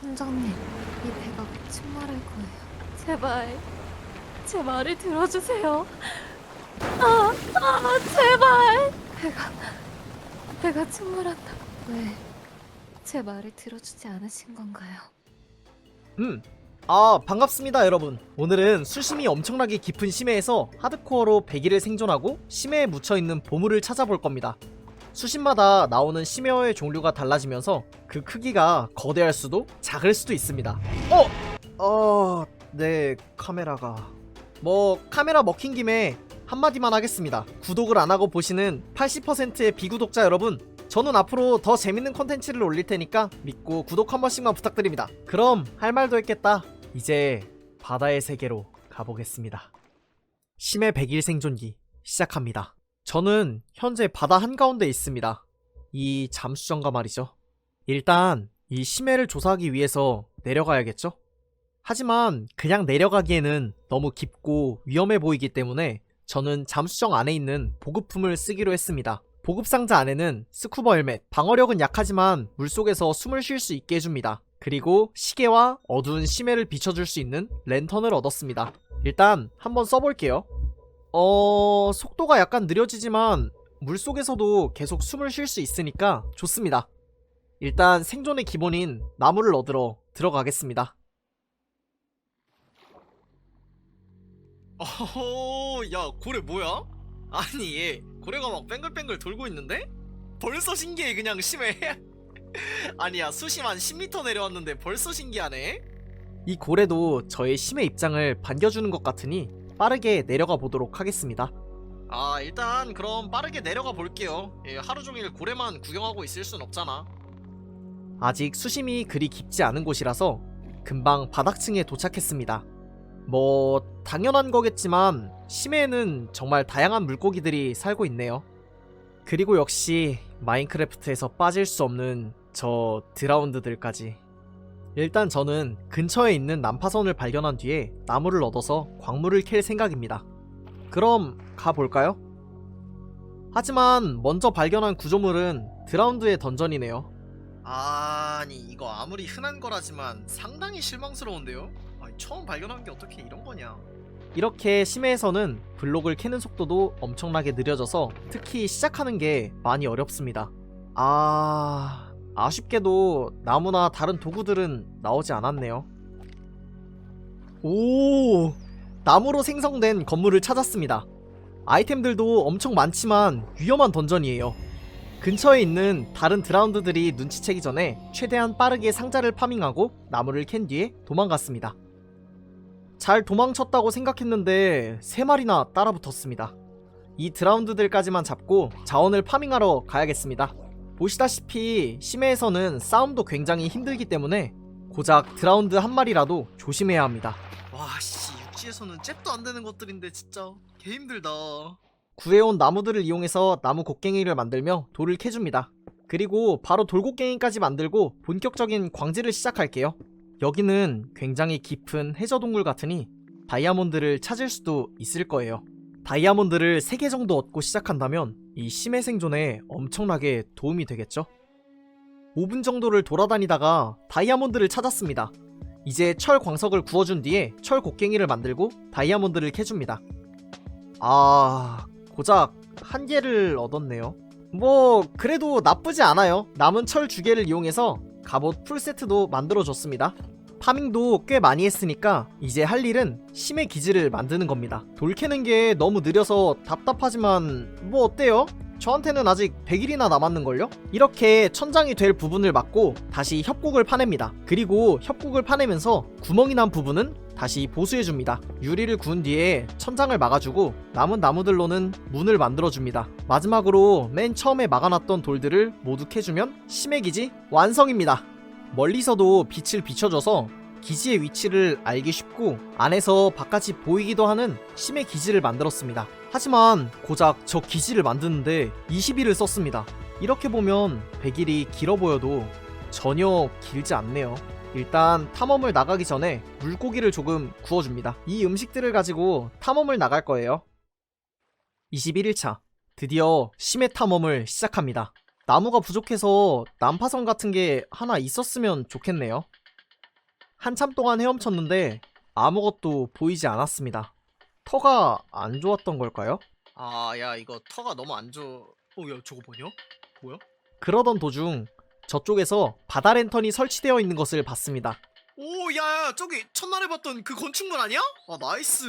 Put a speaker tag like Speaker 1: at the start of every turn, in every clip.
Speaker 1: 선장님, 이 배가 곧 침몰할 거예요. 제발, 제 말을 들어주세요. 제발! 배가 침몰한다. 왜 제 말을 들어주지 않으신 건가요?
Speaker 2: 반갑습니다 여러분. 오늘은 수심이 엄청나게 깊은 심해에서 하드코어로 배기를 생존하고 심해에 묻혀있는 보물을 찾아볼 겁니다. 수심마다 나오는 심해어의 종류가 달라지면서 그 크기가 거대할 수도 작을 수도 있습니다. 네, 카메라가... 카메라 먹힌 김에 한마디만 하겠습니다. 구독을 안하고 보시는 80%의 비구독자 여러분, 저는 앞으로 더 재밌는 콘텐츠를 올릴 테니까 믿고 구독 한 번씩만 부탁드립니다. 그럼 할 말도 했겠다. 이제 바다의 세계로 가보겠습니다. 심해 100일 생존기 시작합니다. 저는 현재 바다 한가운데 있습니다. 이 잠수정가 말이죠. 일단 이 심해를 조사하기 위해서 내려가야겠죠? 하지만 그냥 내려가기에는 너무 깊고 위험해 보이기 때문에 저는 잠수정 안에 있는 보급품을 쓰기로 했습니다. 보급상자 안에는 스쿠버 헬멧, 방어력은 약하지만 물속에서 숨을 쉴 수 있게 해줍니다. 그리고 시계와 어두운 심해를 비춰줄 수 있는 랜턴을 얻었습니다. 일단 한번 써볼게요. 속도가 약간 느려지지만 물속에서도 계속 숨을 쉴 수 있으니까 좋습니다. 일단 생존의 기본인 나무를 얻으러 들어가겠습니다. 야, 고래 뭐야? 아니, 얘 고래가 막 뱅글뱅글 돌고 있는데? 벌써 신기해. 그냥 심해. 아니야, 수심 한 10m 내려왔는데 벌써 신기하네. 이 고래도 저의 심해 입장을 반겨주는 것 같으니 빠르게 내려가 보도록 하겠습니다. 일단 그럼 빠르게 내려가 볼게요. 하루 종일 고래만 구경하고 있을 순 없잖아. 아직 수심이 그리 깊지 않은 곳이라서 금방 바닥층에 도착했습니다. 당연한 거겠지만 심해에는 정말 다양한 물고기들이 살고 있네요. 그리고 역시 마인크래프트에서 빠질 수 없는 저 드라운드들까지. 일단 저는 근처에 있는 난파선을 발견한 뒤에 나무를 얻어서 광물을 캘 생각입니다. 그럼 가볼까요? 하지만 먼저 발견한 구조물은 드라운드의 던전이네요. 아니, 이거 아무리 흔한 거라지만 상당히 실망스러운데요? 처음 발견한 게 어떻게 이런 거냐. 이렇게 심해에서는 블록을 캐는 속도도 엄청나게 느려져서 특히 시작하는 게 많이 어렵습니다. 아쉽게도 나무나 다른 도구들은 나오지 않았네요. 오, 나무로 생성된 건물을 찾았습니다. 아이템들도 엄청 많지만 위험한 던전이에요. 근처에 있는 다른 드라운드들이 눈치채기 전에 최대한 빠르게 상자를 파밍하고 나무를 캔 뒤에 도망갔습니다. 잘 도망쳤다고 생각했는데 3마리나 따라붙었습니다. 이 드라운드들까지만 잡고 자원을 파밍하러 가야겠습니다. 보시다시피 심해에서는 싸움도 굉장히 힘들기 때문에 고작 드라운드 한 마리라도 조심해야 합니다. 와씨, 육지에서는 잽도 안 되는 것들인데 진짜 개 힘들다. 구해온 나무들을 이용해서 나무 곡괭이를 만들며 돌을 캐줍니다. 그리고 바로 돌곡괭이까지 만들고 본격적인 광질을 시작할게요. 여기는 굉장히 깊은 해저동굴 같으니 다이아몬드를 찾을 수도 있을 거예요. 다이아몬드를 3개 정도 얻고 시작한다면 이 심해 생존에 엄청나게 도움이 되겠죠? 5분 정도를 돌아다니다가 다이아몬드를 찾았습니다. 이제 철 광석을 구워준 뒤에 철 곡괭이를 만들고 다이아몬드를 캐줍니다. 고작 1개를 얻었네요. 그래도 나쁘지 않아요. 남은 철 2개를 이용해서 갑옷 풀세트도 만들어줬습니다. 파밍도 꽤 많이 했으니까 이제 할 일은 심해 기지를 만드는 겁니다. 돌 캐는 게 너무 느려서 답답하지만 어때요? 저한테는 아직 100일이나 남았는걸요? 이렇게 천장이 될 부분을 막고 다시 협곡을 파냅니다. 그리고 협곡을 파내면서 구멍이 난 부분은 다시 보수해줍니다. 유리를 구운 뒤에 천장을 막아주고 남은 나무들로는 문을 만들어줍니다. 마지막으로 맨 처음에 막아놨던 돌들을 모두 캐주면 심해 기지 완성입니다. 멀리서도 빛을 비춰줘서 기지의 위치를 알기 쉽고 안에서 바깥이 보이기도 하는 심해 기지를 만들었습니다. 하지만 고작 저 기지를 만드는데 20일을 썼습니다. 이렇게 보면 100일이 길어 보여도 전혀 길지 않네요. 일단 탐험을 나가기 전에 물고기를 조금 구워줍니다. 이 음식들을 가지고 탐험을 나갈 거예요. 21일차, 드디어 심해 탐험을 시작합니다. 나무가 부족해서 난파선 같은 게 하나 있었으면 좋겠네요.
Speaker 3: 한참 동안 헤엄쳤는데 아무것도 보이지 않았습니다. 터가 안 좋았던 걸까요?
Speaker 2: 아, 야, 이거 터가 너무 안 좋아. 야, 저거 뭐냐? 뭐야?
Speaker 3: 그러던 도중 저쪽에서 바다 랜턴이 설치되어 있는 것을 봤습니다.
Speaker 2: 오, 야, 저기 첫날에 봤던 그 건축물 아니야? 아, 나이스.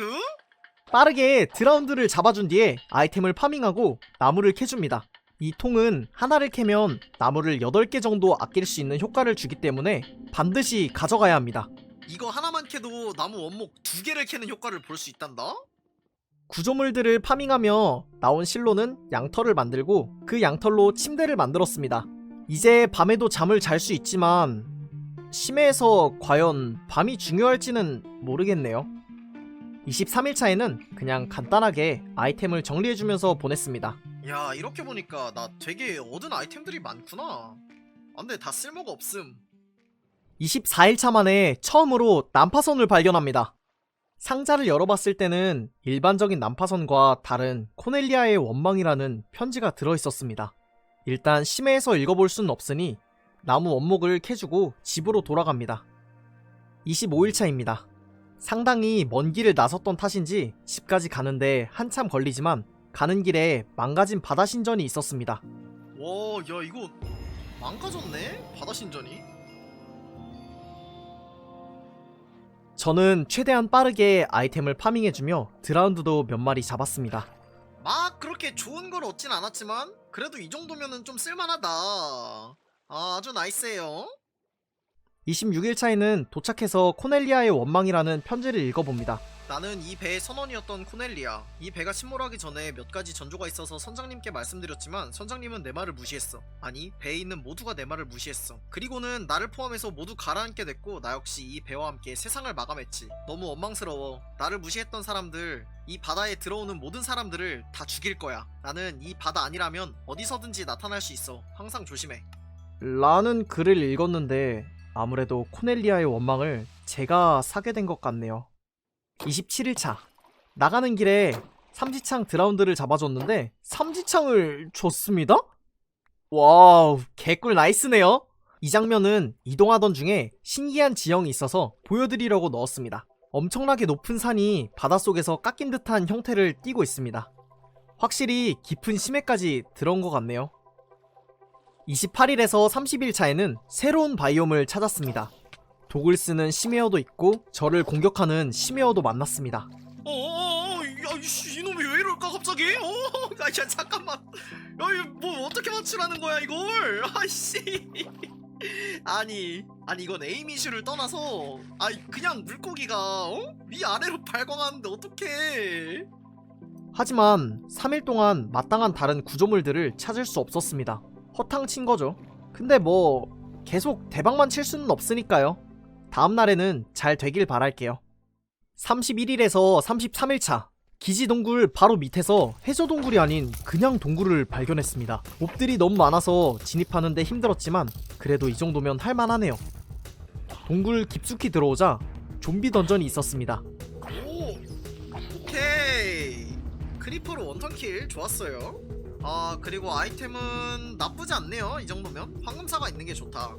Speaker 3: 빠르게 드라운드를 잡아준 뒤에 아이템을 파밍하고 나무를 캐줍니다. 이 통은 하나를 캐면 나무를 8개 정도 아낄 수 있는 효과를 주기 때문에 반드시 가져가야 합니다.
Speaker 2: 이거 하나만 캐도 나무 원목 2개를 캐는 효과를 볼 수 있단다?
Speaker 3: 구조물들을 파밍하며 나온 실로는 양털을 만들고 그 양털로 침대를 만들었습니다. 이제 밤에도 잠을 잘 수 있지만 심해에서 과연 밤이 중요할지는 모르겠네요. 23일차에는 그냥 간단하게 아이템을 정리해주면서 보냈습니다.
Speaker 2: 야, 이렇게 보니까 나 되게 얻은 아이템들이 많구나. 아, 근데 다 쓸모가 없음.
Speaker 3: 24일차 만에 처음으로 난파선을 발견합니다. 상자를 열어봤을 때는 일반적인 난파선과 다른 코넬리아의 원망이라는 편지가 들어있었습니다. 일단 심해에서 읽어볼 수는 없으니 나무 원목을 캐주고 집으로 돌아갑니다. 25일차입니다. 상당히 먼 길을 나섰던 탓인지 집까지 가는데 한참 걸리지만 가는 길에 망가진 바다 신전이 있었습니다.
Speaker 2: 와, 야, 이거 망가졌네? 바다 신전이?
Speaker 3: 저는 최대한 빠르게 아이템을 파밍해주며 드라운드도 몇 마리 잡았습니다.
Speaker 2: 막 그렇게 좋은 걸 얻진 않았지만 그래도 이 정도면은 좀 쓸만하다. 아, 아주 나이스해요.
Speaker 3: 26일차에는 도착해서 코넬리아의 원망이라는 편지를 읽어봅니다.
Speaker 2: 나는 이 배의 선원이었던 코넬리아. 이 배가 침몰하기 전에 몇 가지 전조가 있어서 선장님께 말씀드렸지만 선장님은 내 말을 무시했어. 아니, 배에 있는 모두가 내 말을 무시했어. 그리고는 나를 포함해서 모두 가라앉게 됐고 나 역시 이 배와 함께 세상을 마감했지. 너무 원망스러워. 나를 무시했던 사람들, 이 바다에 들어오는 모든 사람들을 다 죽일 거야. 나는 이 바다 아니라면 어디서든지 나타날 수 있어. 항상 조심해.
Speaker 3: 라는 글을 읽었는데 아무래도 코넬리아의 원망을 제가 사게 된 것 같네요. 27일차 나가는 길에 삼지창 드라운드를 잡아줬는데 삼지창을 줬습니다? 와우, 개꿀 나이스네요. 이 장면은 이동하던 중에 신기한 지형이 있어서 보여드리려고 넣었습니다. 엄청나게 높은 산이 바닷속에서 깎인 듯한 형태를 띠고 있습니다. 확실히 깊은 심해까지 들어온 것 같네요. 28일에서 30일차에는 새로운 바이옴을 찾았습니다. 독을 쓰는 심해어도 있고 저를 공격하는 심해어도 만났습니다.
Speaker 2: 야, 이놈이 왜 이럴까 갑자기? 야, 잠깐만. 야, 뭐 어떻게 맞추라는 거야 이걸? 아이씨. 아니 이건 에임 이슈를 떠나서 그냥 물고기가 위아래로 발광하는데 어떡해.
Speaker 3: 하지만 3일 동안 마땅한 다른 구조물들을 찾을 수 없었습니다. 허탕 친 거죠. 근데 뭐 계속 대박만 칠 수는 없으니까요. 다음날에는 잘 되길 바랄게요. 31일에서 33일차 기지 동굴 바로 밑에서 해저 동굴이 아닌 그냥 동굴을 발견했습니다. 몹들이 너무 많아서 진입하는데 힘들었지만 그래도 이 정도면 할만하네요. 동굴 깊숙이 들어오자 좀비 던전이 있었습니다.
Speaker 2: 오, 오케이. 크리퍼로 원턴킬 좋았어요. 그리고 아이템은 나쁘지 않네요. 이 정도면 황금사가 있는 게 좋다.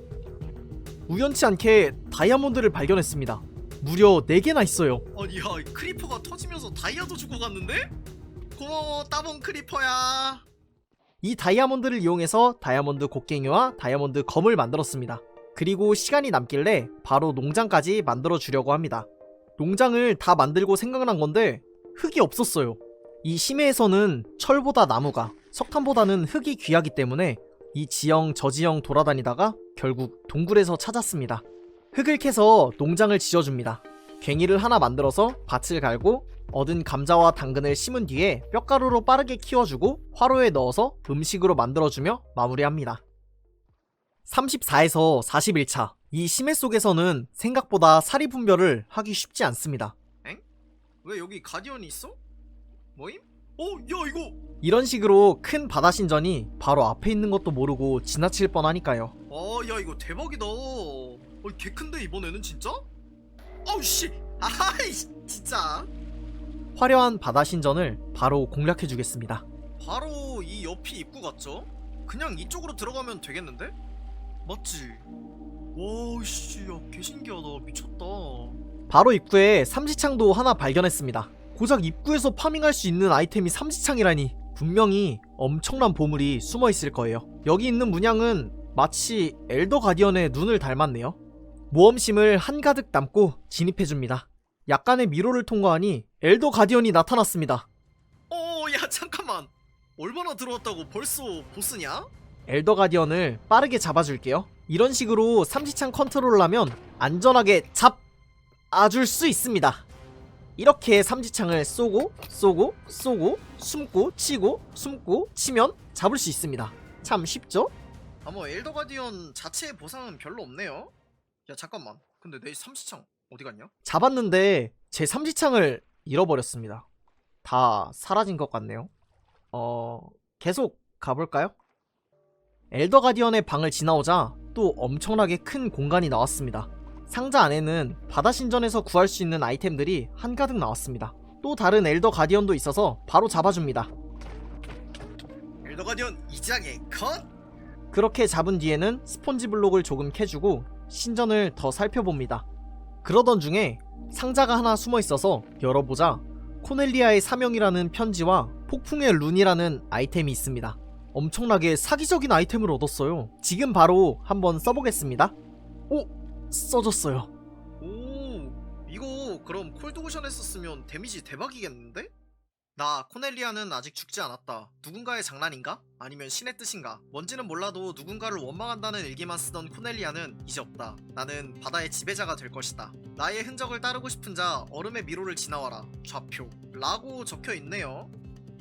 Speaker 3: 우연치 않게 다이아몬드를 발견했습니다. 무려 4개나 있어요.
Speaker 2: 아니, 야, 크리퍼가 터지면서 다이아도 주고 갔는데? 고마워, 따봉 크리퍼야.
Speaker 3: 이 다이아몬드를 이용해서 다이아몬드 곡괭이와 다이아몬드 검을 만들었습니다. 그리고 시간이 남길래 바로 농장까지 만들어 주려고 합니다. 농장을 다 만들고 생각난 건데 흙이 없었어요. 이 심해에서는 철보다 나무가, 석탄보다는 흙이 귀하기 때문에 이 지형 저 지형 돌아다니다가 결국 동굴에서 찾았습니다. 흙을 캐서 농장을 지어줍니다. 괭이를 하나 만들어서 밭을 갈고 얻은 감자와 당근을 심은 뒤에 뼈가루로 빠르게 키워주고 화로에 넣어서 음식으로 만들어주며 마무리합니다. 34에서 41차 이 심해 속에서는 생각보다 사리 분별을 하기 쉽지 않습니다.
Speaker 2: 엥? 왜 여기 가디언이 있어? 뭐임? 야, 이거
Speaker 3: 이런 식으로 큰 바다 신전이 바로 앞에 있는 것도 모르고 지나칠 뻔하니까요.
Speaker 2: 야, 이거 대박이다. 개 큰데 이번에는 진짜? 씨. 아이, 진짜.
Speaker 3: 화려한 바다 신전을 바로 공략해주겠습니다.
Speaker 2: 바로 이 옆이 입구 같죠? 그냥 이쪽으로 들어가면 되겠는데? 맞지? 와씨 야 개신기하다 미쳤다.
Speaker 3: 바로 입구에 삼지창도 하나 발견했습니다. 고작 입구에서 파밍할 수 있는 아이템이 삼지창이라니 분명히 엄청난 보물이 숨어 있을 거예요. 여기 있는 문양은 마치 엘더 가디언의 눈을 닮았네요. 모험심을 한가득 담고 진입해줍니다. 약간의 미로를 통과하니 엘더 가디언이 나타났습니다.
Speaker 2: 야 잠깐만 얼마나 들어왔다고 벌써 보스냐?
Speaker 3: 엘더 가디언을 빠르게 잡아줄게요. 이런 식으로 삼지창 컨트롤을 하면 안전하게 잡아줄 수 있습니다. 이렇게 삼지창을 쏘고 숨고 치고 숨고 치면 잡을 수 있습니다. 참 쉽죠?
Speaker 2: 뭐 엘더 가디언 자체의 보상은 별로 없네요. 야 잠깐만 근데 내 삼시창 어디 갔냐?
Speaker 3: 잡았는데 제 삼지창을 잃어버렸습니다. 다 사라진 것 같네요. 계속 가볼까요? 엘더 가디언의 방을 지나오자 또 엄청나게 큰 공간이 나왔습니다. 상자 안에는 바다 신전에서 구할 수 있는 아이템들이 한가득 나왔습니다. 또 다른 엘더 가디언도 있어서 바로 잡아줍니다.
Speaker 2: 엘더 가디언 이지하게 컷!
Speaker 3: 그렇게 잡은 뒤에는 스폰지 블록을 조금 캐주고 신전을 더 살펴봅니다. 그러던 중에 상자가 하나 숨어 있어서 열어보자 코넬리아의 사명이라는 편지와 폭풍의 룬이라는 아이템이 있습니다. 엄청나게 사기적인 아이템을 얻었어요. 지금 바로 한번 써보겠습니다. 오! 써졌어요.
Speaker 2: 오 이거 그럼 콜드오션에 썼으면 데미지 대박이겠는데? 나 코넬리아는 아직 죽지 않았다. 누군가의 장난인가? 아니면 신의 뜻인가? 뭔지는 몰라도 누군가를 원망한다는 일기만 쓰던 코넬리아는 이제 없다. 나는 바다의 지배자가 될 것이다. 나의 흔적을 따르고 싶은 자 얼음의 미로를 지나와라. 좌표 라고 적혀있네요.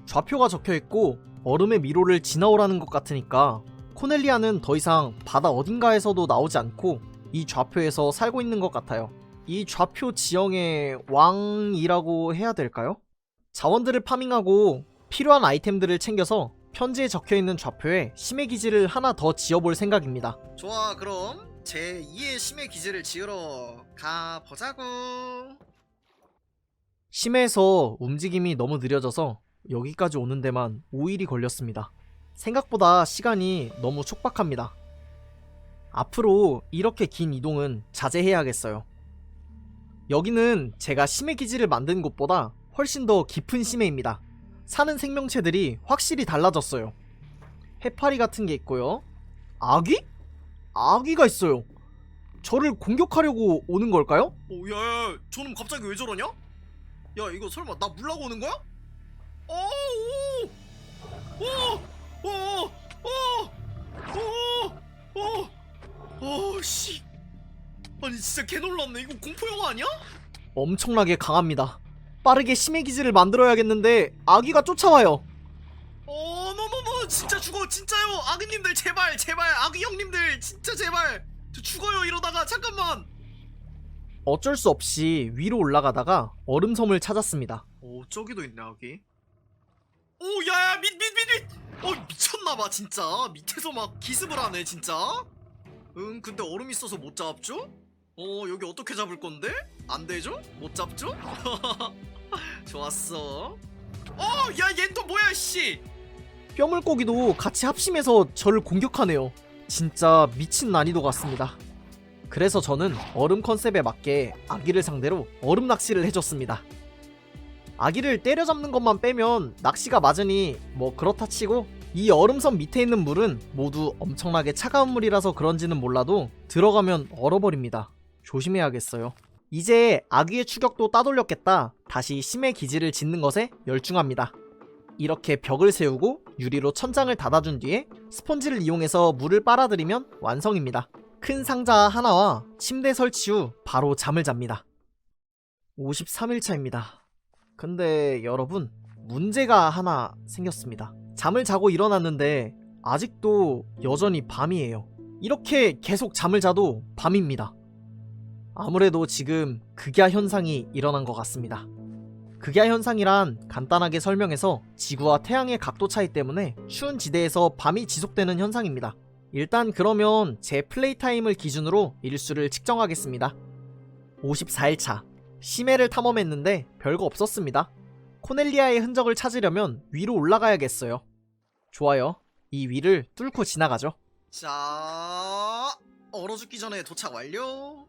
Speaker 3: 좌표가 적혀있고 얼음의 미로를 지나오라는 것 같으니까 코넬리아는 더 이상 바다 어딘가에서도 나오지 않고 이 좌표에서 살고 있는 것 같아요. 이 좌표 지형의 왕이라고 해야 될까요? 자원들을 파밍하고 필요한 아이템들을 챙겨서 편지에 적혀있는 좌표에 심해 기지를 하나 더 지어볼 생각입니다.
Speaker 2: 좋아 그럼 제2의 심해 기지를 지으러 가보자고.
Speaker 3: 심해에서 움직임이 너무 느려져서 여기까지 오는 데만 5일이 걸렸습니다. 생각보다 시간이 너무 촉박합니다. 앞으로 이렇게 긴 이동은 자제해야겠어요. 여기는 제가 심해 기지를 만든 곳보다 훨씬 더 깊은 심해입니다. 사는 생명체들이 확실히 달라졌어요. 해파리 같은 게 있고요. 아귀? 아귀가 있어요. 저를 공격하려고 오는 걸까요?
Speaker 2: 야야 저놈 갑자기 왜 저러냐? 야 이거 설마 나 물라고 오는 거야? 씨 아니 진짜 개놀랐네. 이거 공포영화 아니야?
Speaker 3: 엄청나게 강합니다. 빠르게 심해 기지를 만들어야겠는데 아귀가 쫓아와요.
Speaker 2: 너너너 진짜 죽어 진짜요. 아기님들 제발 아기 형님들 진짜 제발 저 죽어요 이러다가. 잠깐만.
Speaker 3: 어쩔 수 없이 위로 올라가다가 얼음섬을 찾았습니다.
Speaker 2: 저기도 있네 아기. 야야 밑 미쳤나봐 진짜. 밑에서 막 기습을 하네 진짜. 근데 얼음 있어서 못 잡죠? 여기 어떻게 잡을 건데? 안 되죠? 못 잡죠? 좋았어. 야 얜 또 뭐야 씨.
Speaker 3: 뼈물고기도 같이 합심해서 저를 공격하네요. 진짜 미친 난이도 같습니다. 그래서 저는 얼음 컨셉에 맞게 아기를 상대로 얼음 낚시를 해줬습니다. 아기를 때려잡는 것만 빼면 낚시가 맞으니 뭐 그렇다 치고, 이 얼음섬 밑에 있는 물은 모두 엄청나게 차가운 물이라서 그런지는 몰라도 들어가면 얼어버립니다. 조심해야겠어요. 이제 아기의 추격도 따돌렸겠다. 다시 심해 기지를 짓는 것에 열중합니다. 이렇게 벽을 세우고 유리로 천장을 닫아준 뒤에 스펀지를 이용해서 물을 빨아들이면 완성입니다. 큰 상자 하나와 침대 설치 후 바로 잠을 잡니다. 53일차입니다. 근데 여러분, 문제가 하나 생겼습니다. 잠을 자고 일어났는데 아직도 여전히 밤이에요. 이렇게 계속 잠을 자도 밤입니다. 아무래도 지금 극야 현상이 일어난 것 같습니다. 극야 현상이란 간단하게 설명해서 지구와 태양의 각도 차이 때문에 추운 지대에서 밤이 지속되는 현상입니다. 일단 그러면 제 플레이 타임을 기준으로 일수를 측정하겠습니다. 54일차. 심해를 탐험했는데 별거 없었습니다. 코넬리아의 흔적을 찾으려면 위로 올라가야겠어요. 좋아요. 이 위를 뚫고 지나가죠.
Speaker 2: 자, 얼어 죽기 전에 도착 완료.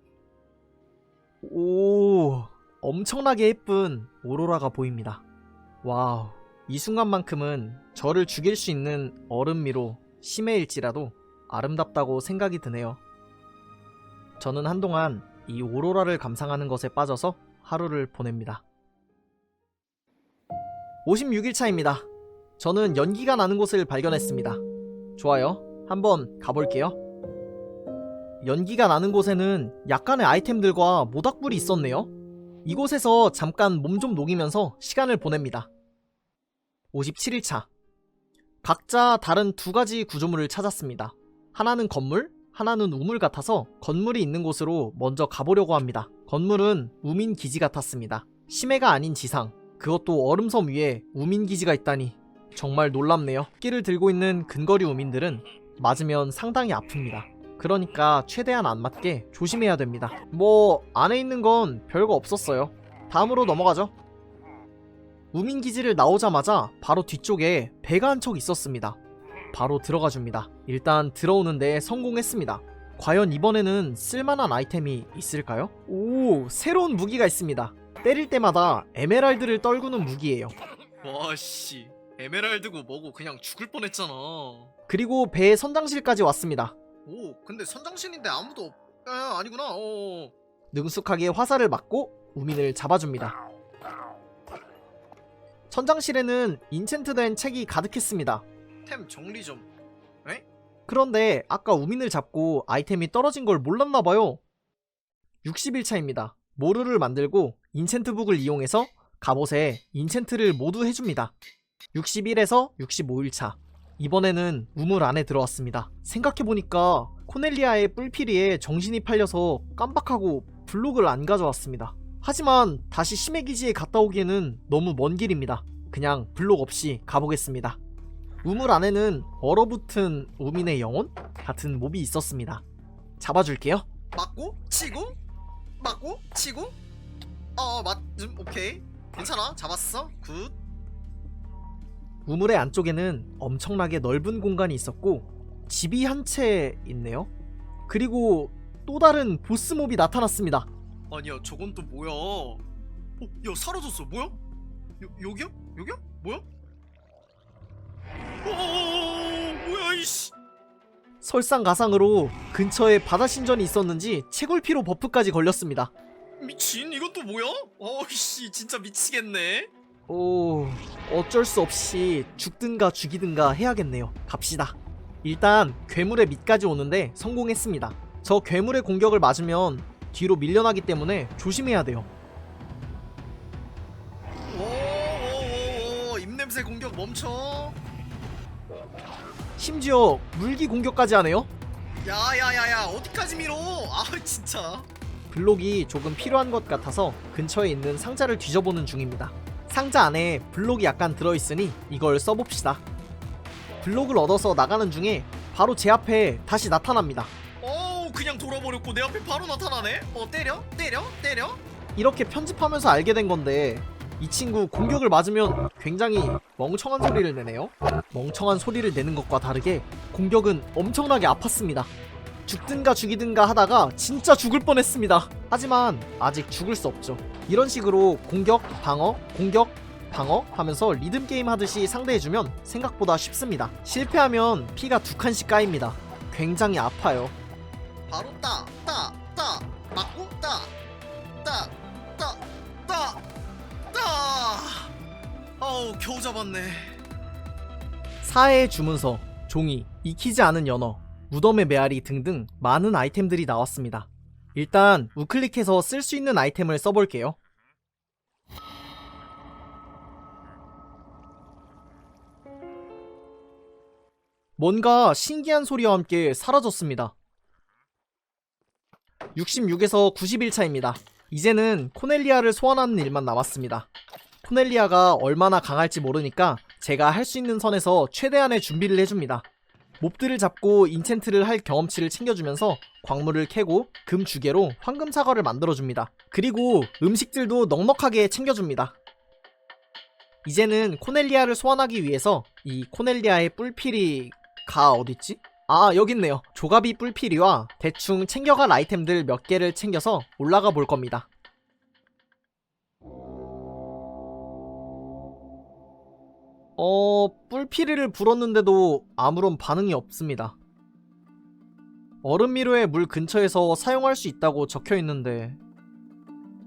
Speaker 3: 오, 엄청나게 예쁜 오로라가 보입니다. 와우, 이 순간만큼은 저를 죽일 수 있는 얼음미로 심해일지라도 아름답다고 생각이 드네요. 저는 한동안 이 오로라를 감상하는 것에 빠져서 하루를 보냅니다. 56일차입니다. 저는 연기가 나는 곳을 발견했습니다. 좋아요. 한번 가볼게요. 연기가 나는 곳에는 약간의 아이템들과 모닥불이 있었네요. 이곳에서 잠깐 몸 좀 녹이면서 시간을 보냅니다. 57일차. 각자 다른 두 가지 구조물을 찾았습니다. 하나는 건물, 하나는 우물 같아서 건물이 있는 곳으로 먼저 가보려고 합니다. 건물은 우민기지 같았습니다. 심해가 아닌 지상, 그것도 얼음섬 위에 우민기지가 있다니 정말 놀랍네요. 끼를 들고 있는 근거리 우민들은 맞으면 상당히 아픕니다. 그러니까 최대한 안 맞게 조심해야 됩니다. 뭐 안에 있는 건 별거 없었어요. 다음으로 넘어가죠. 우민기지를 나오자마자 바로 뒤쪽에 배가 한 척 있었습니다. 바로 들어가 줍니다. 일단 들어오는데 성공했습니다. 과연 이번에는 쓸만한 아이템이 있을까요? 오, 새로운 무기가 있습니다. 때릴 때마다 에메랄드를 떨구는 무기예요.
Speaker 2: 와씨, 에메랄드고 뭐고 그냥 죽을 뻔했잖아.
Speaker 3: 그리고 배의 선장실까지 왔습니다.
Speaker 2: 오, 근데 선장실인데 아무도 아니구나.
Speaker 3: 능숙하게 화살을 맞고 우민을 잡아줍니다. 선장실에는 인챈트된 책이 가득했습니다.
Speaker 2: 템 정리 좀.
Speaker 3: 그런데 아까 우민을 잡고 아이템이 떨어진 걸 몰랐나봐요. 60일차입니다. 모루를 만들고 인챈트북을 이용해서 갑옷에 인챈트를 모두 해줍니다. 61에서 65일차. 이번에는 우물 안에 들어왔습니다. 생각해보니까 코넬리아의 뿔피리에 정신이 팔려서 깜빡하고 블록을 안 가져왔습니다. 하지만 다시 심해기지에 갔다 오기에는 너무 먼 길입니다. 그냥 블록 없이 가보겠습니다. 우물 안에는 얼어붙은 우민의 영혼 같은 몹이 있었습니다. 잡아줄게요.
Speaker 2: 맞고 치고 맞고 치고. 오케이. 괜찮아. 잡았어. 굿.
Speaker 3: 우물의 안쪽에는 엄청나게 넓은 공간이 있었고 집이 한 채 있네요. 그리고 또 다른 보스몹이 나타났습니다.
Speaker 2: 아니야, 저건 또 뭐야? 야, 사라졌어. 뭐야? 여기야? 여기야? 뭐야? 뭐야 이씨.
Speaker 3: 설상가상으로 근처에 바다 신전이 있었는지 채굴피로 버프까지 걸렸습니다.
Speaker 2: 미친, 이건 또 뭐야? 어이씨, 진짜 미치겠네.
Speaker 3: 오, 어쩔 수 없이 죽든가 죽이든가 해야겠네요. 갑시다. 일단 괴물의 밑까지 오는데 성공했습니다. 저 괴물의 공격을 맞으면 뒤로 밀려나기 때문에 조심해야 돼요.
Speaker 2: 오, 입냄새 공격 멈춰.
Speaker 3: 심지어 물기 공격까지 하네요.
Speaker 2: 야야야야, 어디까지 밀어? 진짜.
Speaker 3: 블록이 조금 필요한 것 같아서 근처에 있는 상자를 뒤져보는 중입니다. 상자 안에 블록이 약간 들어있으니 이걸 써봅시다. 블록을 얻어서 나가는 중에 바로 제 앞에 다시 나타납니다.
Speaker 2: 그냥 돌아버렸고 내 앞에 바로 나타나네? 때려?
Speaker 3: 이렇게 편집하면서 알게 된 건데 이 친구 공격을 맞으면 굉장히 멍청한 소리를 내네요. 멍청한 소리를 내는 것과 다르게 공격은 엄청나게 아팠습니다. 죽든가 죽이든가 하다가 진짜 죽을 뻔했습니다. 하지만 아직 죽을 수 없죠. 이런 식으로 공격, 방어, 공격, 방어 하면서 리듬게임 하듯이 상대해주면 생각보다 쉽습니다. 실패하면 피가 2칸씩 까입니다. 굉장히 아파요.
Speaker 2: 바로 따 맞고 따 겨우 잡았네.
Speaker 3: 사해의 주문서, 종이, 익히지 않은 연어, 무덤의 메아리 등등 많은 아이템들이 나왔습니다. 일단 우클릭해서 쓸 수 있는 아이템을 써볼게요. 뭔가 신기한 소리와 함께 사라졌습니다. 66에서 91차입니다. 이제는 코넬리아를 소환하는 일만 남았습니다. 코넬리아가 얼마나 강할지 모르니까 제가 할 수 있는 선에서 최대한의 준비를 해줍니다. 몹들을 잡고 인챈트를 할 경험치를 챙겨주면서 광물을 캐고 금 주개로 황금 사과를 만들어줍니다. 그리고 음식들도 넉넉하게 챙겨줍니다. 이제는 코넬리아를 소환하기 위해서 이 코넬리아의 뿔피리가 어딨지? 아, 여기 있네요. 조가비 뿔피리와 대충 챙겨갈 아이템들 몇 개를 챙겨서 올라가 볼 겁니다. 뿔피리를 불었는데도 아무런 반응이 없습니다. 얼음 미로의 물 근처에서 사용할 수 있다고 적혀 있는데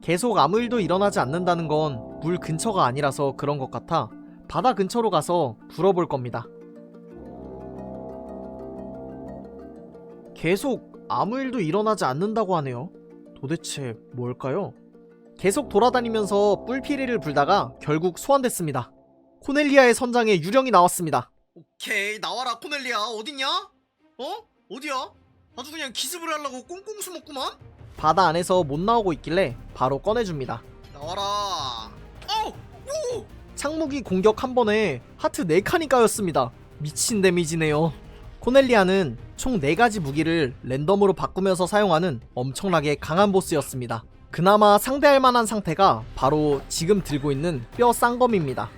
Speaker 3: 계속 아무 일도 일어나지 않는다는 건 물 근처가 아니라서 그런 것 같아 바다 근처로 가서 불어볼 겁니다. 계속 아무 일도 일어나지 않는다고 하네요. 도대체 뭘까요? 계속 돌아다니면서 뿔피리를 불다가 결국 소환됐습니다. 코넬리아의 선장에 유령이 나왔습니다.
Speaker 2: 오케이, 나와라 코넬리아. 어딨냐? 어디야? 아주 그냥 기습을 하려고 꽁꽁 숨었구만.
Speaker 3: 바다 안에서 못 나오고 있길래 바로 꺼내줍니다.
Speaker 2: 나와라. 오!
Speaker 3: 창무기 공격 한 번에 하트 4칸이 까였습니다. 미친 데미지네요. 코넬리아는 총 4가지 무기를 랜덤으로 바꾸면서 사용하는 엄청나게 강한 보스였습니다. 그나마 상대할 만한 상태가 바로 지금 들고 있는 뼈 쌍검입니다.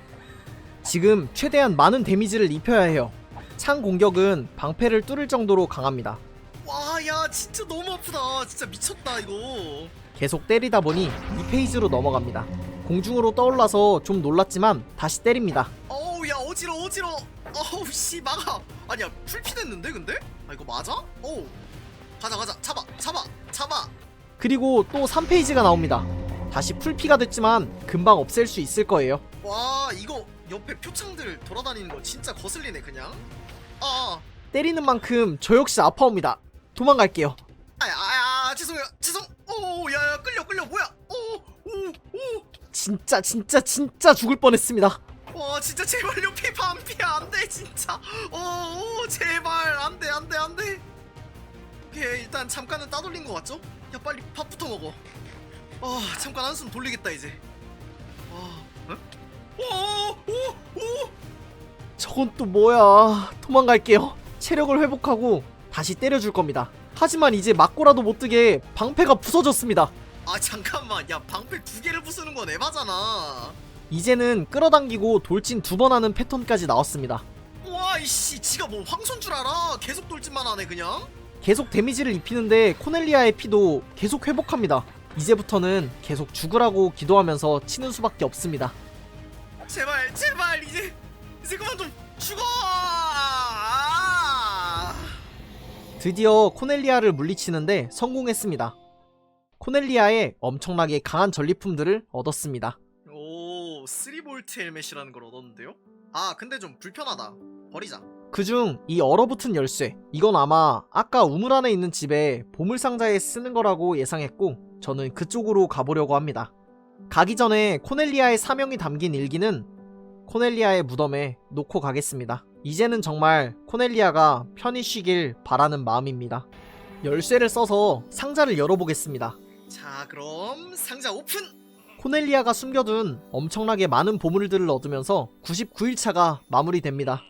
Speaker 3: 지금 최대한 많은 데미지를 입혀야 해요. 창 공격은 방패를 뚫을 정도로 강합니다.
Speaker 2: 와, 야, 진짜 너무 아프다. 진짜 미쳤다 이거.
Speaker 3: 계속 때리다 보니 2페이지로 넘어갑니다. 공중으로 떠올라서 좀 놀랐지만 다시 때립니다.
Speaker 2: 어우, 야, 어지러워. 어우, 씨, 막아. 아니야, 풀피 됐는데 근데? 아, 이거 맞아? 어우, 가자. 잡아.
Speaker 3: 그리고 또 3페이지가 나옵니다. 다시 풀피가 됐지만 금방 없앨 수 있을 거예요.
Speaker 2: 와, 이거 옆에 표창들 돌아다니는 거 진짜 거슬리네 그냥.
Speaker 3: 때리는 만큼 저 역시 아파옵니다. 도망갈게요.
Speaker 2: 죄송해요. 오, 야, 끌려. 뭐야? 오.
Speaker 3: 진짜 죽을 뻔했습니다.
Speaker 2: 와, 진짜 제발요. 반피 안 돼, 진짜. 제발 안 돼. 오케이, 일단 잠깐은 따돌린 것 같죠? 야, 빨리 밥부터 먹어. 잠깐 한숨 돌리겠다 이제. 오.
Speaker 3: 저건 또 뭐야. 도망갈게요. 체력을 회복하고 다시 때려줄 겁니다. 하지만 이제 맞고라도 못뜨게 방패가 부서졌습니다.
Speaker 2: 잠깐만. 야, 방패 2개를 부수는 건 에바잖아.
Speaker 3: 이제는 끌어당기고 돌진 2번 하는 패턴까지 나왔습니다.
Speaker 2: 와, 이씨, 지가 뭐 황소인 줄 알아? 계속 돌진만 하네 그냥. 계속
Speaker 3: 데미지를 입히는데 코넬리아의 피도 계속 회복합니다. 이제부터는 계속 죽으라고 기도하면서 치는 수밖에 없습니다.
Speaker 2: 제발 이제 그만 좀 죽어.
Speaker 3: 드디어 코넬리아를 물리치는데 성공했습니다. 코넬리아의 엄청나게 강한 전리품들을 얻었습니다.
Speaker 2: 오, 3볼트 헬멧이라는 걸 얻었는데요? 근데 좀 불편하다. 버리자.
Speaker 3: 그중 이 얼어붙은 열쇠, 이건 아마 아까 우물 안에 있는 집에 보물상자에 쓰는 거라고 예상했고 저는 그쪽으로 가보려고 합니다. 가기 전에 코넬리아의 사명이 담긴 일기는 코넬리아의 무덤에 놓고 가겠습니다. 이제는 정말 코넬리아가 편히 쉬길 바라는 마음입니다. 열쇠를 써서 상자를 열어보겠습니다.
Speaker 2: 자, 그럼 상자 오픈!
Speaker 3: 코넬리아가 숨겨둔 엄청나게 많은 보물들을 얻으면서 99일차가 마무리됩니다.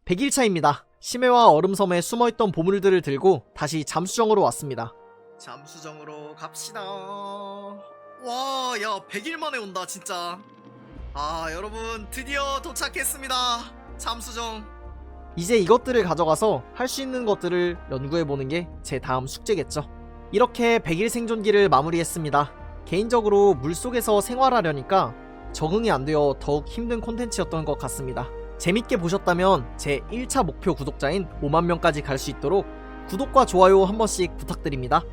Speaker 3: 100일차입니다. 심해와 얼음섬에 숨어있던 보물들을 들고 다시 잠수정으로 왔습니다.
Speaker 2: 잠수정으로 갑시다. 와, 야, 100일 만에 온다 진짜. 여러분, 드디어 도착했습니다. 잠수정.
Speaker 3: 이제 이것들을 가져가서 할 수 있는 것들을 연구해보는 게 제 다음 숙제겠죠. 이렇게 100일 생존기를 마무리했습니다. 개인적으로 물속에서 생활하려니까 적응이 안 되어 더욱 힘든 콘텐츠였던 것 같습니다. 재밌게 보셨다면 제 1차 목표 구독자인 5만 명까지 갈 수 있도록 구독과 좋아요 한 번씩 부탁드립니다.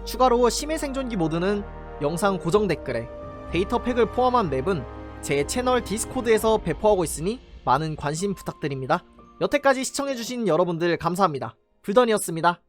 Speaker 3: 추가로 심해 생존기 모드는 영상 고정 댓글에, 데이터 팩을 포함한 맵은 제 채널 디스코드에서 배포하고 있으니 많은 관심 부탁드립니다. 여태까지 시청해주신 여러분들 감사합니다. 불던이었습니다.